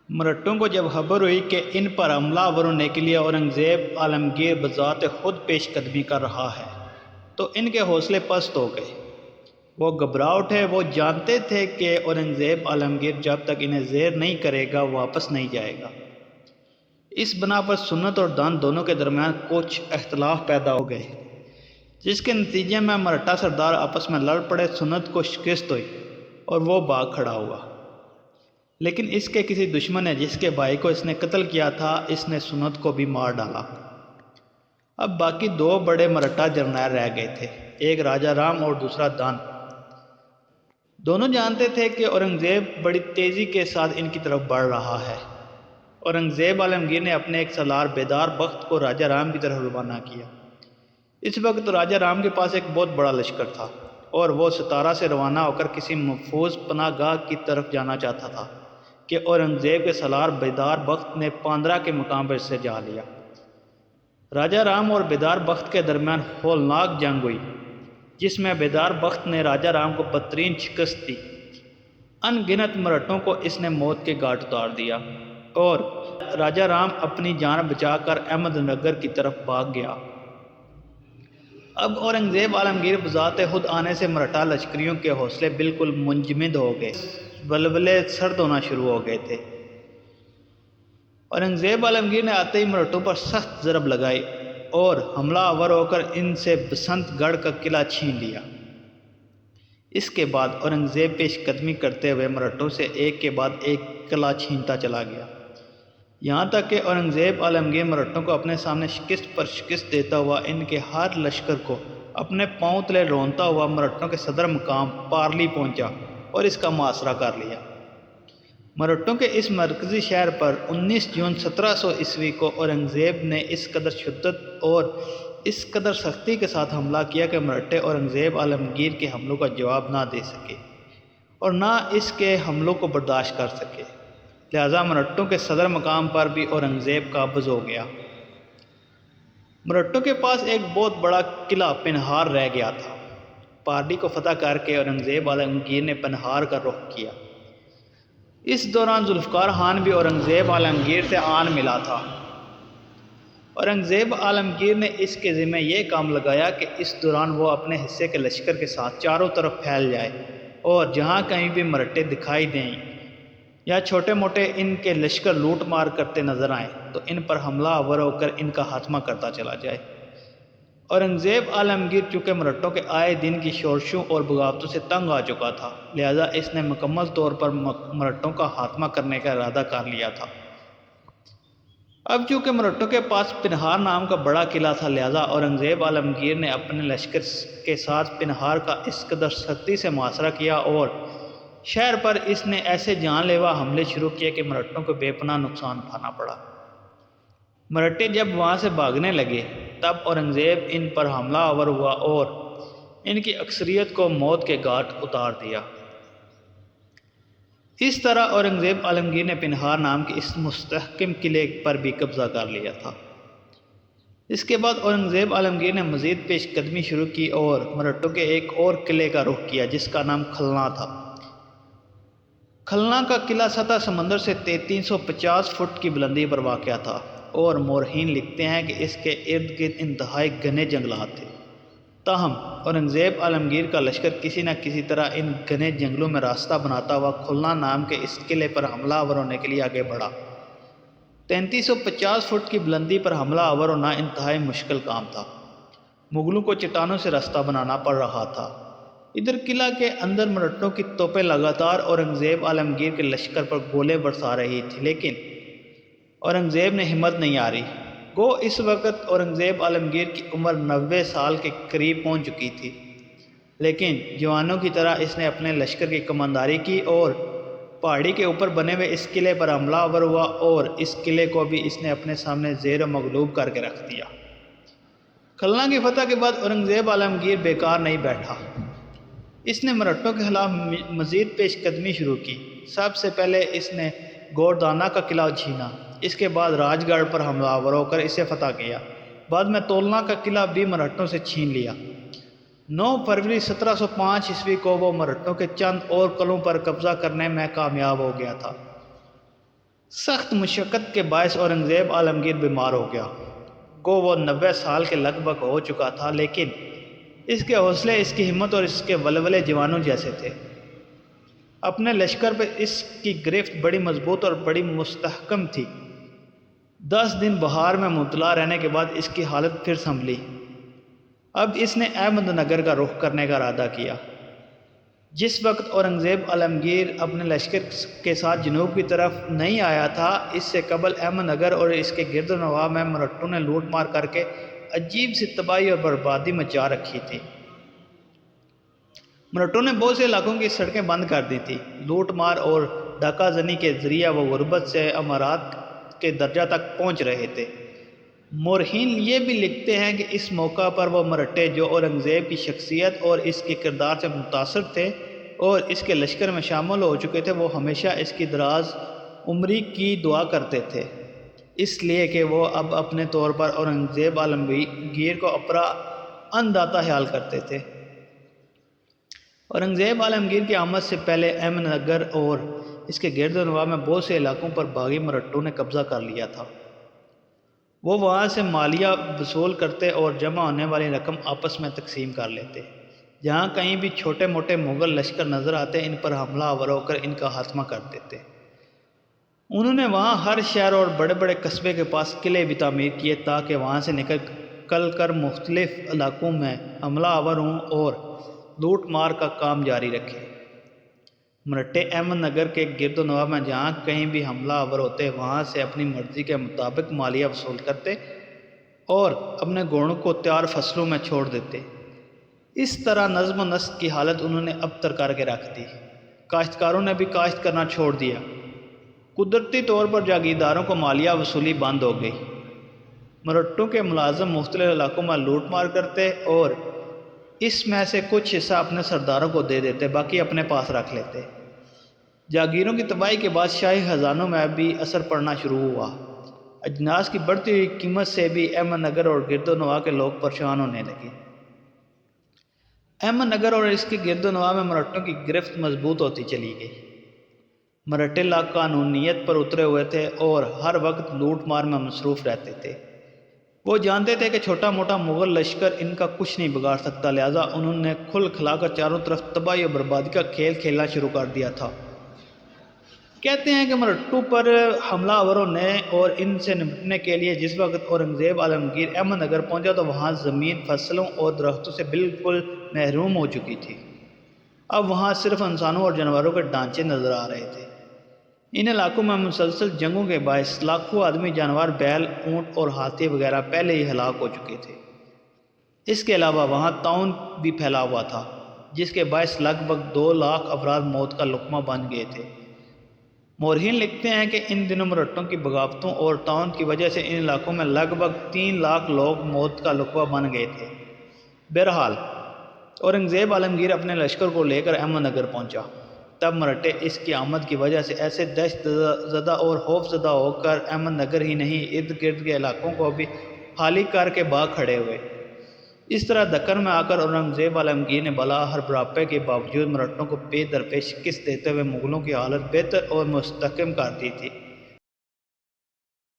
مرہٹوں کو جب خبر ہوئی کہ ان پر حملہ آور ہونے کے لیے اورنگزیب عالمگیر بذات خود پیش قدمی کر رہا ہے تو ان کے حوصلے پست ہو گئے۔ وہ گھبرا اٹھے۔ وہ جانتے تھے کہ اورنگزیب عالمگیر جب تک انہیں زیر نہیں کرے گا واپس نہیں جائے گا۔ اس بنا پر سنت اور دان دونوں کے درمیان کچھ اختلاف پیدا ہو گئے، جس کے نتیجے میں مرہٹا سردار آپس میں لڑ پڑے۔ سنت کو شکست ہوئی اور وہ بھاگ کھڑا ہوا، لیکن اس کے کسی دشمن نے جس کے بھائی کو اس نے قتل کیا تھا، اس نے سنت کو بھی مار ڈالا۔ اب باقی دو بڑے مرہٹا جرنیل رہ گئے تھے، ایک راجہ رام اور دوسرا دان۔ دونوں جانتے تھے کہ اورنگزیب بڑی تیزی کے ساتھ ان کی طرف بڑھ رہا ہے۔ اورنگزیب عالمگیر نے اپنے ایک سالار بیدار بخت کو راجہ رام کی طرف روانہ کیا۔ اس وقت راجہ رام کے پاس ایک بہت بڑا لشکر تھا اور وہ ستارہ سے روانہ ہو کر کسی محفوظ پناہ گاہ کی طرف جانا چاہتا تھا کہ اورنگزیب کے سالار بیدار بخت نے پاندرا کے مقام پر اسے جا لیا۔ راجہ رام اور بیدار بخت کے درمیان ہولناک جنگ ہوئی، جس میں بیدار بخت نے راجہ رام کو بدترین شکست دی۔ ان گنت مرہٹوں کو اس نے موت کے گھاٹ اتار دیا اور راجہ رام اپنی جان بچا کر احمد نگر کی طرف بھاگ گیا۔ اب اورنگزیب عالمگیر بذات خود آنے سے مرہٹا لشکریوں کے حوصلے بالکل منجمد ہو گئے، ولولے سرد ہونا شروع ہو گئے تھے۔ اورنگزیب عالمگیر نے آتے ہی مرہٹوں پر سخت ضرب لگائی اور حملہ آور ہو کر ان سے بسنت گڑھ کا قلعہ چھین لیا۔ اس کے بعد اورنگزیب پیش قدمی کرتے ہوئے مرہٹوں سے ایک کے بعد ایک قلعہ چھینتا چلا گیا، یہاں تک کہ اورنگزیب عالمگیر مرہٹوں کو اپنے سامنے شکست پر شکست دیتا ہوا ان کے ہر لشکر کو اپنے پاؤں تلے رونتا ہوا مرہٹوں کے صدر مقام پارلی پہنچا اور اس کا محاصرہ کر لیا۔ مرہٹوں کے اس مرکزی شہر پر 19 جون 1700 عیسوی کو اورنگزیب نے اس قدر شدت اور اس قدر سختی کے ساتھ حملہ کیا کہ مرہٹے اورنگزیب عالمگیر کے حملوں کا جواب نہ دے سکے اور نہ اس کے حملوں کو برداشت کر سکے، لہذا مرہٹوں کے صدر مقام پر بھی اورنگزیب قابض ہو گیا۔ مرہٹوں کے پاس ایک بہت بڑا قلعہ پنہار رہ گیا تھا۔ پارلی کو فتح کر کے اورنگزیب عالمگیر نے پنہار کا رخ کیا۔ اس دوران ذوالفقار خان بھی اورنگزیب عالمگیر سے آن ملا تھا۔ اورنگزیب عالمگیر نے اس کے ذمہ یہ کام لگایا کہ اس دوران وہ اپنے حصے کے لشکر کے ساتھ چاروں طرف پھیل جائے اور جہاں کہیں بھی مرہٹے دکھائی دیں یا چھوٹے موٹے ان کے لشکر لوٹ مار کرتے نظر آئیں تو ان پر حملہ آور ہو کر ان کا خاتمہ کرتا چلا جائے۔ اورنگزیب عالمگیر چونکہ مرہٹوں کے آئے دن کی شورشوں اور بغاوتوں سے تنگ آ چکا تھا، لہذا اس نے مکمل طور پر مرہٹوں کا خاتمہ کرنے کا ارادہ کر لیا تھا۔ اب چونکہ مرہٹوں کے پاس پنہار نام کا بڑا قلعہ تھا، لہذا اورنگزیب عالمگیر نے اپنے لشکر کے ساتھ پنہار کا اس قدر سختی سے محاصرہ کیا اور شہر پر اس نے ایسے جان لیوا حملے شروع کیے کہ مرہٹوں کو بے پناہ نقصان اٹھانا پڑا۔ مرہٹے جب وہاں سے بھاگنے لگے تب اورنگزیب ان پر حملہ آور ہوا اور ان کی اکثریت کو موت کے گھاٹ اتار دیا۔ اس طرح اورنگزیب عالمگیر نے پنہار نام کے اس مستحکم قلعے پر بھی قبضہ کر لیا تھا۔ اس کے بعد اورنگزیب عالمگیر نے مزید پیش قدمی شروع کی اور مرہٹوں کے ایک اور قلعے کا رخ کیا جس کا نام کھلنا تھا۔ کھلنا کا قلعہ سطح سمندر سے 350 فٹ کی بلندی پر واقع تھا اور مورخین لکھتے ہیں کہ اس کے ارد گرد انتہائی گھنے جنگلات تھے۔ تاہم اورنگزیب عالمگیر کا لشکر کسی نہ کسی طرح ان گھنے جنگلوں میں راستہ بناتا ہوا کھلنا نام کے اس قلعے پر حملہ آور ہونے کے لیے آگے بڑھا۔ 350 فٹ کی بلندی پر حملہ آور ہونا انتہائی مشکل کام تھا۔ مغلوں کو چٹانوں سے راستہ بنانا پڑ رہا تھا۔ ادھر قلعہ کے اندر مرہٹوں کی توپیں لگاتار اورنگزیب عالمگیر کے لشکر پر گولے برسا رہی تھی، لیکن اورنگزیب نے ہمت نہیں ہاری۔ گو اس وقت اورنگزیب عالمگیر کی عمر 90 سال کے قریب پہنچ چکی تھی، لیکن جوانوں کی طرح اس نے اپنے لشکر کی کمانداری کی اور پہاڑی کے اوپر بنے ہوئے اس قلعے پر حملہ آور ہوا اور اس قلعے کو بھی اس نے اپنے سامنے زیر و مغلوب کر کے رکھ دیا۔ کھلنا کی فتح کے بعد اورنگزیب عالمگیر بیکار نہیں بیٹھا۔ اس نے مرہٹوں کے خلاف مزید پیش قدمی شروع کی۔ سب سے پہلے اس نے گوردانہ کا قلعہ چھینا، اس کے بعد راج گڑھ پر حملہ آور ہو کر اسے فتح کیا۔ بعد میں تولنا کا قلعہ بھی مرہٹوں سے چھین لیا۔ 9 فروری 1705 عیسوی کو وہ مرہٹوں کے چند اور قلعوں پر قبضہ کرنے میں کامیاب ہو گیا تھا۔ سخت مشقت کے باعث اورنگزیب عالمگیر بیمار ہو گیا۔ گو وہ 90 سال کے لگ بھگ ہو چکا تھا، لیکن اس کے حوصلے، اس کی ہمت اور اس کے ولولے جوانوں جیسے تھے۔ اپنے لشکر پہ اس کی گرفت بڑی مضبوط اور بڑی مستحکم تھی۔ 10 دن بہار میں مبتلا رہنے کے بعد اس کی حالت پھر سنبھلی۔ اب اس نے احمد نگر کا رخ کرنے کا ارادہ کیا۔ جس وقت اورنگزیب عالمگیر اپنے لشکر کے ساتھ جنوب کی طرف نہیں آیا تھا، اس سے قبل احمد نگر اور اس کے گرد و نواح میں مرہٹوں نے لوٹ مار کر کے عجیب سی تباہی اور بربادی مچا رکھی تھی۔ مرہٹوں نے بہت سے علاقوں کی سڑکیں بند کر دی تھی۔ لوٹ مار اور ڈاکہ زنی کے ذریعہ وہ غربت سے امارات کے درجہ تک پہنچ رہے تھے۔ مورخین یہ بھی لکھتے ہیں کہ اس موقع پر وہ مرہٹے جو اورنگزیب کی شخصیت اور اس کے کردار سے متاثر تھے اور اس کے لشکر میں شامل ہو چکے تھے، وہ ہمیشہ اس کی دراز عمری کی دعا کرتے تھے، اس لیے کہ وہ اب اپنے طور پر اورنگزیب عالمگیر کو اپنا انداتا خیال کرتے تھے۔ اورنگزیب عالمگیر کی آمد سے پہلے احمد نگر اور اس کے گرد و نواح میں بہت سے علاقوں پر باغی مرہٹوں نے قبضہ کر لیا تھا۔ وہ وہاں سے مالیہ وصول کرتے اور جمع ہونے والی رقم آپس میں تقسیم کر لیتے۔ جہاں کہیں بھی چھوٹے موٹے مغل لشکر نظر آتے، ان پر حملہ آور ہو کر ان کا خاتمہ کر دیتے۔ انہوں نے وہاں ہر شہر اور بڑے بڑے قصبے کے پاس قلعے بھی تعمیر کیے تاکہ وہاں سے نکل کر مختلف علاقوں میں حملہ آور ہوں اور لوٹ مار کا کام جاری رکھے۔ مرہٹے احمد نگر کے گرد و نواح میں جہاں کہیں بھی حملہ آور ہوتے، وہاں سے اپنی مرضی کے مطابق مالیہ وصول کرتے اور اپنے گھوڑوں کو تیار فصلوں میں چھوڑ دیتے۔ اس طرح نظم و نسق کی حالت انہوں نے ابتر کر کے رکھ دی۔ کاشتکاروں نے بھی کاشت کرنا چھوڑ دیا۔ قدرتی طور پر جاگیرداروں کو مالیہ وصولی بند ہو گئی۔ مرہٹوں کے ملازم مختلف علاقوں میں لوٹ مار کرتے اور اس میں سے کچھ حصہ اپنے سرداروں کو دے دیتے، باقی اپنے پاس رکھ لیتے۔ جاگیروں کی تباہی کے بعد شاہی خزانوں میں بھی اثر پڑنا شروع ہوا۔ اجناس کی بڑھتی ہوئی قیمت سے بھی احمد نگر اور گرد و نواح کے لوگ پریشان ہونے لگے۔ احمد نگر اور اس کے گرد و نواح میں مرہٹوں کی گرفت مضبوط ہوتی چلی گئی۔ مرہٹے لا قانونیت پر اترے ہوئے تھے اور ہر وقت لوٹ مار میں مصروف رہتے تھے۔ وہ جانتے تھے کہ چھوٹا موٹا مغل لشکر ان کا کچھ نہیں بگاڑ سکتا، لہٰذا انہوں نے کھل کھلا کر چاروں طرف تباہی اور بربادی کا کھیل کھیلنا شروع کر دیا تھا۔ کہتے ہیں کہ مرہٹوں پر حملہ آوروں نے اور ان سے نمٹنے کے لیے جس وقت اورنگزیب عالمگیر احمد نگر پہنچا تو وہاں زمین فصلوں اور درختوں سے بالکل محروم ہو چکی تھی۔ اب وہاں صرف انسانوں اور جانوروں کے ڈھانچے نظر آ رہے تھے۔ ان علاقوں میں مسلسل جنگوں کے باعث لاکھوں آدمی، جانور، بیل، اونٹ اور ہاتھی وغیرہ پہلے ہی ہلاک ہو چکے تھے۔ اس کے علاوہ وہاں طاعون بھی پھیلا ہوا تھا، جس کے باعث لگ بھگ 2 لاکھ افراد موت کا لقمہ بن گئے تھے۔ مورخین لکھتے ہیں کہ ان دنوں مرہٹوں کی بغاوتوں اور طاعون کی وجہ سے ان علاقوں میں لگ بھگ 3 لاکھ لوگ موت کا لقمہ بن گئے تھے۔ بہرحال اورنگزیب عالمگیر اپنے لشکر کو لے کر احمد نگر پہنچا۔ تب مرہٹے اس کی آمد کی وجہ سے ایسے دہشت زدہ اور خوف زدہ ہو کر احمد نگر ہی نہیں، ارد گرد کے علاقوں کو بھی خالی کر کے بھاگ کھڑے ہوئے۔ اس طرح دکن میں آ کر اورنگزیب عالمگیر نے بلا ہر براپے کے باوجود مرہٹوں کو پے در پے شکست دیتے ہوئے مغلوں کی حالت بہتر اور مستحکم کر دی تھی۔